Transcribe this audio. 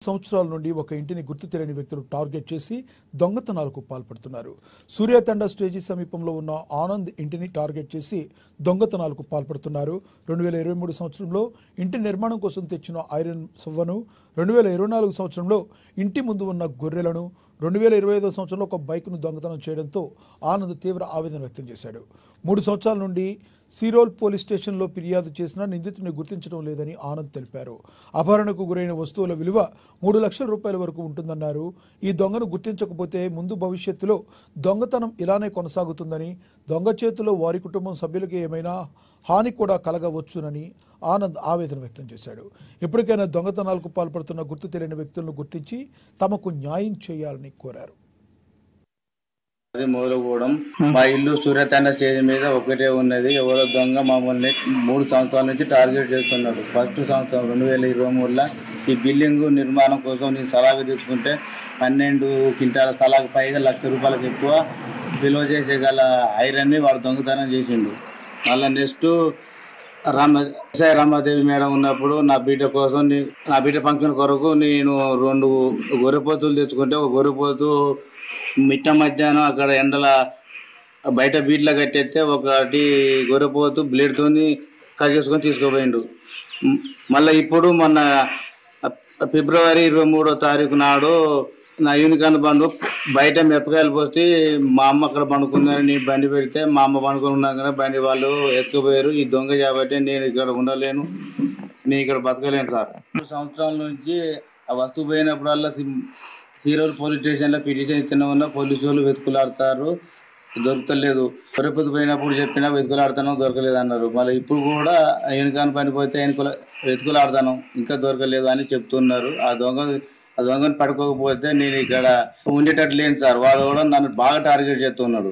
సంవత్సరాల నుండి ఒక ఇంటిని గుర్తు తెలియని వ్యక్తులు టార్గెట్ చేసి దొంగతనాలకు పాల్పడుతున్నారు. సూర్యాతండ స్టేజీ సమీపంలో ఉన్న ఆనంద్ ఇంటిని టార్గెట్ చేసి దొంగతనాలకు పాల్పడుతున్నారు. 2023 సంవత్సరంలో ఇంటి నిర్మాణం కోసం తెచ్చిన ఐరన్ సువ్వను, 2024 సంవత్సరంలో ఇంటి ముందు ఉన్న గొర్రెలను, 2025 సంవత్సరంలో ఒక బైక్ను దొంగతనం చేయడంతో ఆనంద్ తీవ్ర ఆవేదన వ్యక్తం చేశాడు. 3 సంవత్సరాల నుండి సిరోల్ పోలీస్ స్టేషన్లో ఫిర్యాదు చేసినా నిందితుడిని గుర్తించడం లేదని ఆనంద్ తెలిపారు. అపహరణకు గురైన వస్తువుల విలువ 3 లక్షల రూపాయల వరకు ఉంటుందన్నారు. ఈ దొంగను గుర్తించకపోతే ముందు భవిష్యత్తులో దొంగతనం ఇలానే కొనసాగుతుందని, దొంగ చేతిలో వారి కుటుంబం సభ్యులకి ఏమైనా హాని కూడా కలగవచ్చునని ఆనంద్ ఆవేదన వ్యక్తం చేశాడు. ఇప్పటికైనా దొంగతనాలకు పాల్పడుతున్న గుర్తు తెలియని వ్యక్తులను గుర్తించి తమకు న్యాయం చేయాలని కోరారు. అది మొదలుకోవడం మా ఇల్లు సూర్యతాండ స్టేజ్ మీద ఒకటే ఉన్నది. ఎవరో దొంగ మమ్మల్ని 3 సంవత్సరాల నుంచి టార్గెట్ చేస్తున్నాడు. ఫస్ట్ సంవత్సరం 2023లో ఈ బిల్డింగ్ నిర్మాణం కోసం నేను సలహా తీసుకుంటే 12 క్వింటాల సలహాకు పైగా ₹1,00,000 ఎక్కువ విలువ చేసే గల ఐరన్ని వాడు దొంగతనం చేసిండు. మళ్ళీ నెక్స్ట్ రామాదేవి మేడం ఉన్నప్పుడు నా బిడ్డ కోసం నా బిడ్డ ఫంక్షన్ కొరకు నేను 2 గొర్రెపోతులు తెచ్చుకుంటే ఒక గొర్రెపోతు మిట్ట మధ్యాహ్నం అక్కడ ఎండల బయట బీట్లో కట్టేస్తే ఒకటి గొర్రెపోతు బ్లేడ్తో కట్ చేసుకొని తీసుకుపోయిండు. మళ్ళీ ఇప్పుడు మొన్న ఫిబ్రవరి 23వ తారీఖు నాడు నా యూనికాన్ బండు బయట మిరపకాయలు పోసి మా అమ్మ అక్కడ పండుకుందని నేను బండి పెడితే మా అమ్మ పండుకొని ఉన్నాకనే బండి వాళ్ళు ఎత్తుకుపోయారు. ఈ దొంగ కాబట్టి నేను ఇక్కడ ఉండలేను, నేను ఇక్కడ బతకలేను సార్. 2 సంవత్సరాల నుంచి ఆ వస్తువు పోయినప్పుడల్లా సిరోల్ పోలీస్ స్టేషన్లో పిటిషన్ ఇచ్చిన ఉన్న పోలీసు వాళ్ళు వెతుకులాడతారు, దొరకలేదు. తిరుపతి పోయినప్పుడు చెప్పినా వెతుకులాడుతాను, దొరకలేదు అన్నారు. మళ్ళీ ఇప్పుడు కూడా యూనికాన్ పని పోతే వెతుకులాడతాను, ఇంకా దొరకలేదు అని చెప్తున్నారు. ఆ దొంగని పడుకోకపోతే నేను ఇక్కడ ఉండేటట్టు లేను సార్. వాడు కూడా నన్ను బాగా టార్గెట్ చేస్తున్నాడు.